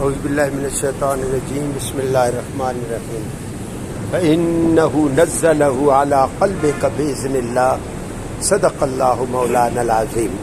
اعوذ باللہ من الشیطان الرجیم بسم اللہ الرحمن الرحیم فإنه نزله على قلبك بإذن اللہ صدق اللہ مولانا العظیم۔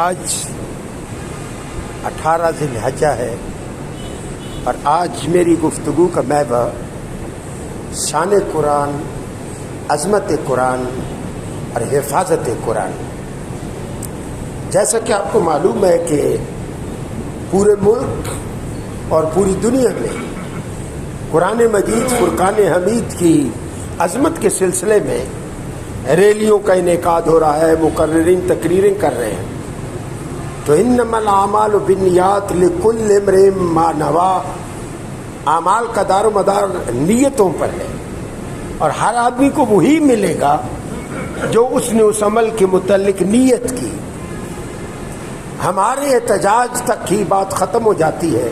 آج 18 ذی الحجہ ہے اور آج میری گفتگو کا محور شان قرآن، عظمت قرآن اور حفاظت قرآن۔ جیسا کہ آپ کو معلوم ہے کہ پورے ملک اور پوری دنیا میں قرآن مجید فرقان حمید کی عظمت کے سلسلے میں ریلیوں کا انعقاد ہو رہا ہے، مقررین تقریریں کر رہے ہیں۔ تو انما الاعمال بالنیات لکل امرئ ما نویٰ، اعمال کا دار و مدار نیتوں پر ہے اور ہر آدمی کو وہی ملے گا جو اس نے اس عمل کے متعلق نیت کی۔ ہمارے احتجاج تک ہی بات ختم ہو جاتی ہے،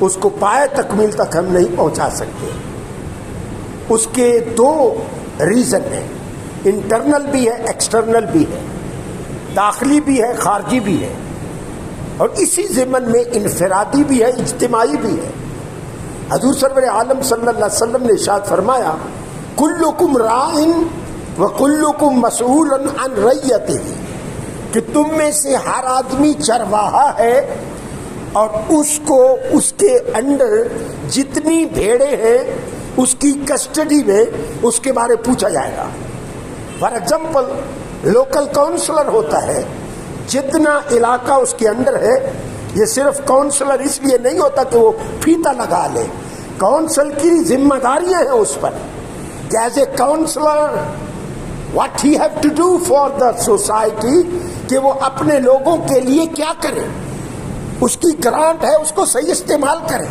اس کو پائے تکمیل تک ہم نہیں پہنچا سکتے۔ اس کے دو ریزن ہیں، انٹرنل بھی ہے، ایکسٹرنل بھی ہے، داخلی بھی ہے، خارجی بھی ہے، اور اسی ضمن میں انفرادی بھی ہے، اجتماعی بھی ہے۔ حضور سرور عالم صلی اللہ علیہ وسلم نے ارشاد فرمایا کلکم راع وکلکم مسئول عن رعیتہ، کہ تم میں سے ہر آدمی چرواہا ہے اور اس کو اس کے انڈر جتنی بھیڑیں ہیں اس کی کسٹڈی میں اس کے بارے پوچھا جائے گا۔ فار ایگزامپل لوکل کونسلر ہوتا ہے، جتنا علاقہ اس کے انڈر ہے، یہ صرف کونسلر اس لیے نہیں ہوتا کہ وہ پھیتا لگا لے، کونسل کی ذمہ داریاں ہیں اس پر کہ as a counsellor what he have to do for the society، کہ وہ اپنے لوگوں کے لیے کیا کرے، اس کی گرانٹ ہے اس کو صحیح استعمال کرے،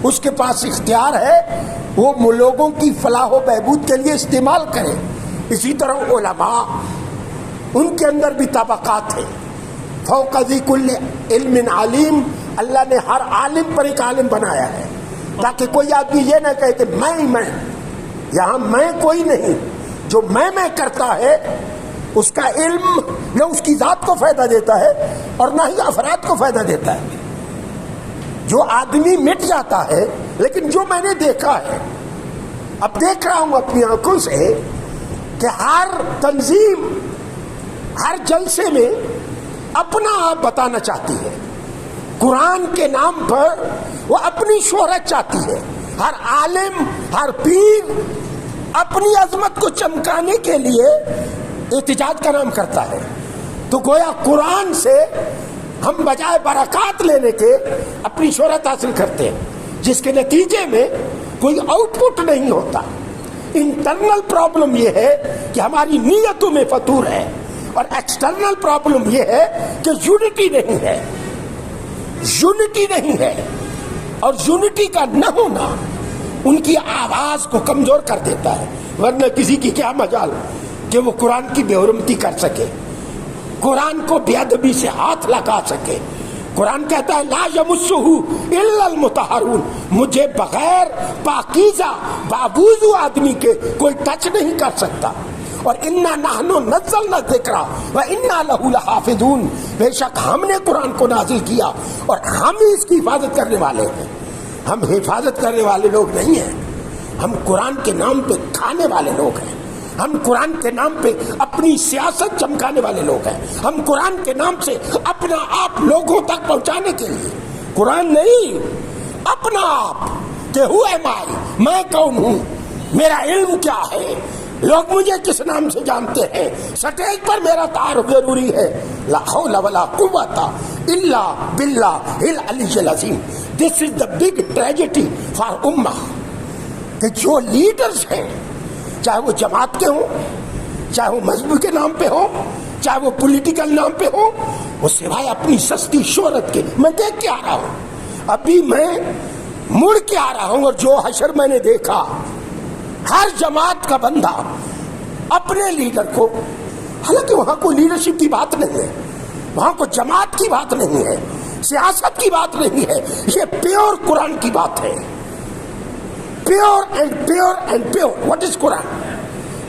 اس کے پاس اختیار ہے وہ لوگوں کی فلاح و بہبود کے لیے استعمال کرے۔ اسی طرح علماء، ان کے اندر بھی طبقات ہیں۔ فوق ذی کل علم علیم، اللہ نے ہر عالم پر ایک عالم بنایا ہے تاکہ کوئی آدمی یہ نہ کہے کہ میں یہاں میں کوئی نہیں، جو میں کرتا ہے اس کا علم نہ اس کی ذات کو فائدہ دیتا ہے اور نہ ہی افراد کو فائدہ دیتا ہے۔ جو آدمی مٹ جاتا ہے، لیکن جو میں نے دیکھا ہے، اب دیکھ رہا ہوں اپنی آنکھوں سے کہ ہر تنظیم ہر جلسے میں اپنا آپ بتانا چاہتی ہے، قرآن کے نام پر وہ اپنی شہرت چاہتی ہے۔ ہر عالم، ہر پیر اپنی عظمت کو چمکانے کے لیے احتجاج کا نام کرتا ہے۔ تو گویا قرآن سے ہم بجائے برکات لینے کے اپنی شہرت حاصل کرتے ہیں، جس کے نتیجے میں کوئی آؤٹ پٹ نہیں ہوتا۔ انٹرنل پرابلم یہ ہے کہ ہماری نیتوں میں فتور ہے، اور ایکسٹرنل پرابلم یہ ہے کہ یونٹی نہیں ہے، یونٹی نہیں ہے، اور یونٹی کا نہ ہونا ان کی آواز کو کمزور کر دیتا ہے۔ ورنہ کسی کی کیا مجال کہ وہ قرآن کی بے حرمتی کر سکے، قرآن کو بے ادبی سے ہاتھ لگا سکے۔ قرآن کہتا ہے لا یمسہ الا المطہرون، مجھے بغیر پاکیزہ بابوزو آدمی کے کوئی ٹچ نہیں کر سکتا۔ اور انا نحن نزلنا الذکر وانا لہ لحافظون، بے شک ہم نے قرآن کو نازل کیا اور ہم ہی اس کی حفاظت کرنے والے ہیں۔ ہم حفاظت کرنے والے لوگ نہیں ہیں، ہم قرآن کے نام پہ کھانے والے لوگ ہیں، ہم قرآن کے نام پہ اپنی سیاست چمکانے والے لوگ ہیں، ہم قرآن کے نام سے اپنا آپ لوگوں تک پہنچانے کے لیے، قرآن نہیں، اپنا آپ کہ ہو ایم آئی، میں کون ہوں، میرا علم کیا ہے، لوگ مجھے کس نام سے جانتے ہیں، سٹیج پر میرا تعارف ضروری ہے۔ لا حول ولا قوت الا باللہ العلی العظیم۔ دس از دا بگ ٹریجڈی فار امہ، کہ جو لیڈرز ہیں، چاہے وہ جماعت کے ہوں، چاہے وہ مذہب کے نام پہ ہوں، چاہے وہ پولیٹیکل نام پہ ہوں، وہ سوائے اپنی سستی شہرت کے۔ میں دیکھ کے آ رہا ہوں، ابھی میں مڑ کے آ رہا ہوں، اور جو حشر میں نے دیکھا، ہر جماعت کا بندہ اپنے لیڈر کو، حالانکہ وہاں کوئی لیڈرشپ کی بات نہیں ہے، وہاں کوئی جماعت کی بات نہیں ہے، سیاست کی بات نہیں ہے، یہ پیور قرآن کی بات ہے۔ Pure and pure and pure. What is Quran?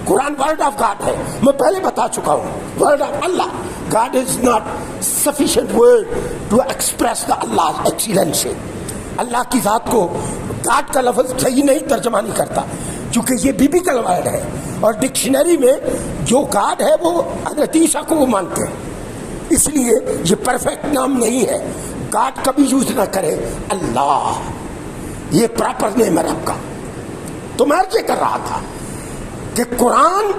Quran word of God ہے، میں پہلے بتا چکا ہوں، word of Allah, God is not sufficient word to express the Allah's excellency. اللہ کی ذات کو گاڈ کا لفظ صحیح نہیں ترجمہ نہیں کرتا، چونکہ یہ بیبلیکل ورڈ ہے، اور ڈکشنری میں جو گاڈ ہے وہ حضرت عیسیٰ کو وہ مانتے ہیں، اس لیے یہ پرفیکٹ نام نہیں ہے. گاڈ کبھی یوز نہ کرے، اللہ یہ پراپر نیم ہے رب کا. تو میں یہ کر رہا تھا کہ قرآن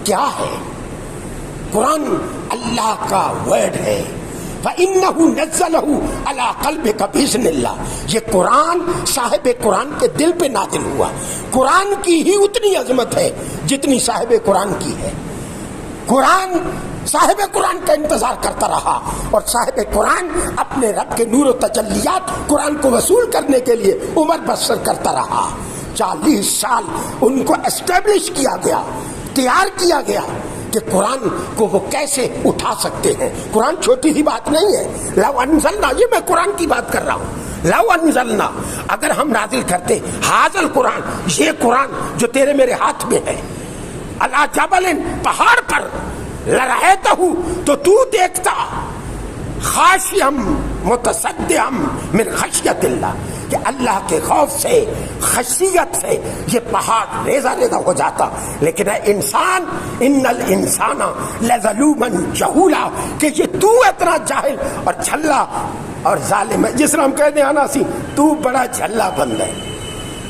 کیا ہے. قرآن اللہ کا ورڈ ہے. فَإِنَّهُ نَزَّلَهُ عَلَىٰ قَلْبِكَ بِإِذْنِ اللَّهِ. یہ قرآن صاحب قرآن کے دل پہ نازل ہوا. قرآن کی ہی اتنی عظمت ہے جتنی صاحب قرآن کی ہے. قرآن صاحب قرآن کا انتظار کرتا رہا، اور صاحب قرآن اپنے رب کے نور و تجلیات قرآن کو وصول کرنے کے لیے عمر بسر کرتا رہا. 40 سال ان کو اسٹیبلش کیا گیا، تیار کیا گیا کہ قرآن کو وہ کیسے اٹھا سکتے ہیں. قرآن چھوٹی سی بات نہیں ہے. لو انزلنا، یہ میں قرآن کی بات کر رہا ہوں. لو انزلنا، اگر ہم نازل کرتے حاضر قرآن، یہ قرآن جو تیرے میرے ہاتھ میں ہے، علی جبل، پہاڑ پر، لرأیتہ، تو دیکھتا، خاشعا متصدعا من خشیت اللہ، کہ اللہ کے خوف سے، خشیت سے یہ پہاڑ ریزہ ریزہ ہو جاتا. لیکن اے انسان، ان الانسان لظلوما جہولا، کہ یہ تو اتنا جاہل اور جھلا اور ظالم ہے. جس طرح ہم کہتے ہیں آنا سی، تو بڑا جھلا بند ہے.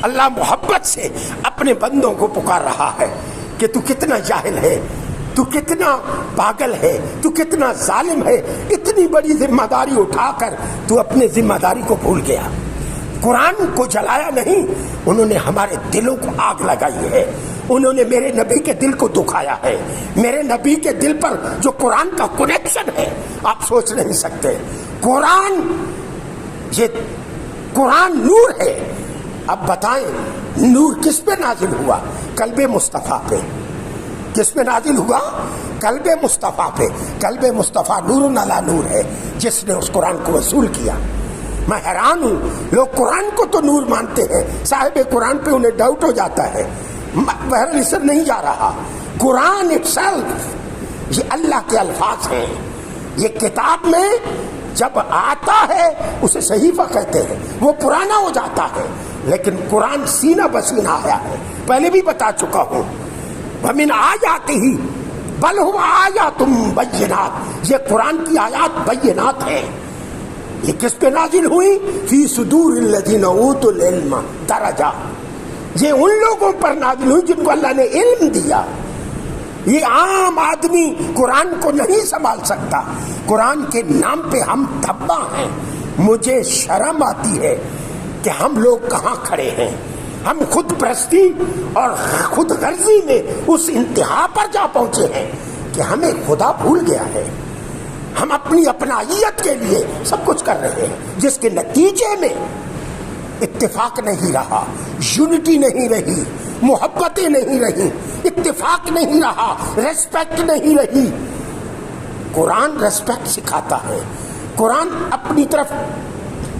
اللہ محبت سے اپنے بندوں کو پکار رہا ہے کہ تو کتنا جاہل ہے، تو کتنا پاگل ہے، تو کتنا ظالم ہے. اتنی بڑی ذمہ داری اٹھا کر تو اپنے ذمہ داری کو بھول گیا. قرآن کو جلایا نہیں، انہوں نے ہمارے دلوں کو آگ لگائی ہے. انہوں نے میرے نبی کے دل کو دکھایا ہے. میرے نبی کے دل پر جو قرآن کا کنیکشن ہے آپ سوچ نہیں سکتے. قرآن، یہ قرآن نور ہے. اب بتائیں نور کس پہ نازل ہوا؟ قلب مصطفیٰ پہ. کس پہ نازل ہوا؟ قلب مصطفیٰ پہ. قلب مصطفیٰ نور علی نور ہے جس نے اس قرآن کو وصول کیا. میں حیران ہوں، لوگ قرآن کو تو نور مانتے ہیں، صاحب قرآن پہ انہیں ڈاؤٹ ہو جاتا ہے. بہرحال اس سے نہیں جا رہا. قرآن اٹسیلف یہ اللہ کے الفاظ ہیں. یہ کتاب میں جب آتا ہے اسے صحیفہ کہتے ہیں، وہ پرانا ہو جاتا ہے. لیکن قرآن سینہ بسینہ آیا ہے. پہلے بھی بتا چکا ہوں، وَمِنْ آیَاتِهِ بَلْ هُوَ آیَاتٌ بَيِّنَاتٌ، یہ قرآن کی آیات بینات ہیں. یہ کس پہ نازل ہوئی؟ فی صدور الذین اوتوا العلم درجہ، یہ ان لوگوں پر نازل ہوئی جن کو اللہ نے علم دیا. یہ عام آدمی قرآن کو نہیں سنبھال سکتا. قرآن کے نام پہ ہم دھبا ہیں. مجھے شرم آتی ہے کہ ہم لوگ کہاں کھڑے ہیں. ہم خود پرستی اور خود غرضی میں اس انتہا پر جا پہنچے ہیں کہ ہمیں خدا بھول گیا ہے. ہم اپنی اپنائیت کے لیے سب کچھ کر رہے ہیں جس کے نتیجے میں اتفاق نہیں رہا، یونٹی نہیں رہی، محبتیں نہیں رہی، اتفاق نہیں رہا، ریسپیکٹ نہیں رہی. قرآن ریسپیکٹ سکھاتا ہے. قرآن اپنی طرف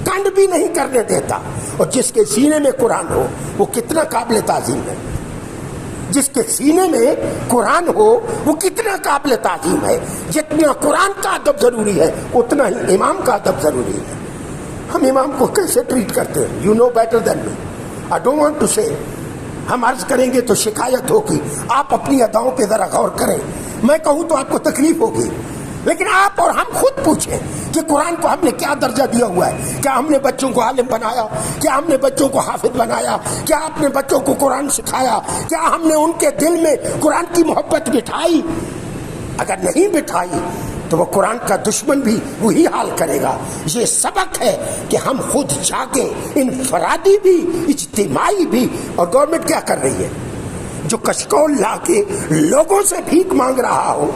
کنڈ بھی نہیں کرنے دیتا. اور جس کے سینے میں قرآن ہو وہ کتنا قابل تعظیم ہے. جس کے سینے میں قرآن ہو وہ کتنا قابل تعظیم ہے. جتنا قرآن کا ادب ضروری ہے اتنا ہی امام کا ادب ضروری ہے. ہم امام کو کیسے ٹریٹ کرتے ہیں؟ You know better than me. I don't want to say. ہم عرض کریں گے تو شکایت ہوگی. آپ اپنی اداؤں پہ ذرا غور کریں. میں کہوں تو آپ کو تکلیف ہوگی، لیکن آپ اور ہم خود پوچھیں کہ قرآن کو ہم نے کیا درجہ دیا ہوا ہے. کیا ہم نے بچوں کو عالم بنایا؟ کیا ہم نے بچوں کو حافظ بنایا؟ کیا آپ نے بچوں کو قرآن سکھایا؟ کیا ہم نے ان کے دل میں قرآن کی محبت بٹھائی؟ اگر نہیں بٹھائی تو وہ قرآن کا دشمن بھی وہی حال کرے گا. یہ سبق ہے کہ ہم خود جاگیں، انفرادی بھی، اجتماعی بھی. اور گورنمنٹ کیا کر رہی ہے؟ جو کشکول لا کے لوگوں سے بھیک مانگ رہا ہو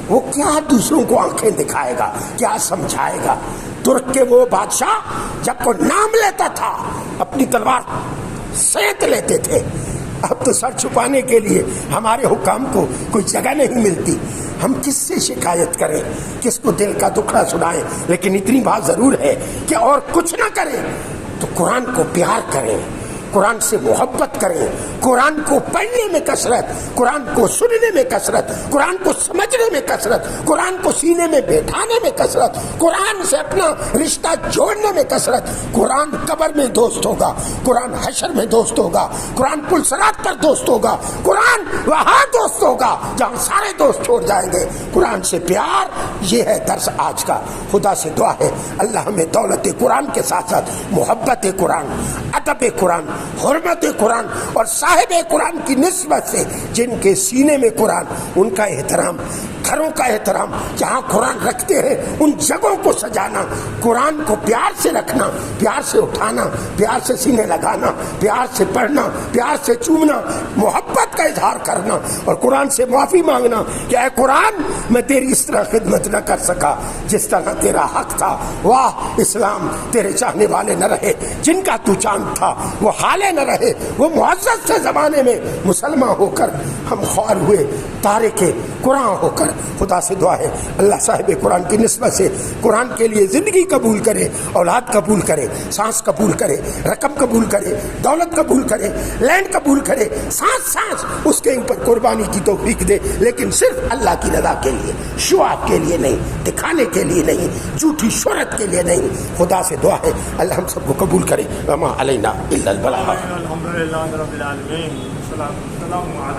وہ کیا دوسروں کو آنکھیں دکھائے گا، کیا سمجھائے گا؟ ترک کے وہ بادشاہ جب کوئی نام لیتا تھا اپنی تلوار سینت لیتے تھے. اب تو سر چھپانے کے لیے ہمارے حکام کو کوئی جگہ نہیں ملتی. ہم کس سے شکایت کریں، کس کو دل کا دکھڑا سنائیں؟ لیکن اتنی بات ضرور ہے کہ اور کچھ نہ کریں تو قرآن کو پیار کریں، قرآن سے محبت کریں، قرآن کو پڑھنے میں کثرت، قرآن کو سننے میں کثرت، قرآن کو سمجھنے میں کثرت، قرآن کو سینے میں بیٹھانے میں کثرت، قرآن سے اپنا رشتہ جوڑنے میں کثرت۔ قرآن قبر میں دوست ہوگا، قرآن حشر میں دوست ہوگا، قرآن پل صراط پر دوست ہوگا، قرآن وہاں دوست ہوگا جہاں سارے دوست چھوڑ جائیں گے۔ قرآن سے پیار، یہ ہے درس آج کا۔ خدا سے دعا ہے اللہ ہمیں دولت قرآن کے ساتھ ساتھ محبت قرآن، ادب قرآن، حرمت قرآن اور صاحب قرآن کی نسبت سے جن کے سینے میں قرآن، ان کا احترام، گھروں کا احترام، جہاں قرآن رکھتے ہیں ان جگہوں کو سجانا، قرآن کو پیار سے رکھنا، پیار سے اٹھانا، پیار سے سینے لگانا، پیار سے پڑھنا، پیار سے چومنا، محبت کا اظہار کرنا اور قرآن سے معافی مانگنا کہ اے قرآن میں تیری اس طرح خدمت نہ کر سکا جس طرح تیرا حق تھا۔ واہ اسلام تیرے چاہنے والے نہ رہے، جن کا تو چاند تھا وہ حالے نہ رہے، وہ معزز سے زمانے میں مسلمان ہو کر ہم خوار ہوئے، تارک قرآن ہو کر۔ خدا سے دعا ہے اللہ صاحب قرآن کی نسبت سے قرآن کے لیے زندگی قبول کرے، اولاد قبول کرے، سانس قبول کرے، رقم قبول کرے، دولت قبول کرے، لینڈ قبول کرے، سانس سانس اس کے اوپر قربانی کی توفیق دے، لیکن صرف اللہ کی رضا کے لیے، شو آف کے لیے نہیں، دکھانے کے لیے نہیں، جھوٹی شہرت کے لیے نہیں۔ خدا سے دعا ہے اللہ ہم سب کو قبول کرے۔ وما علینا الا البلاغ۔ الحمدللہ رب العالمین، والصلاۃ والسلام علی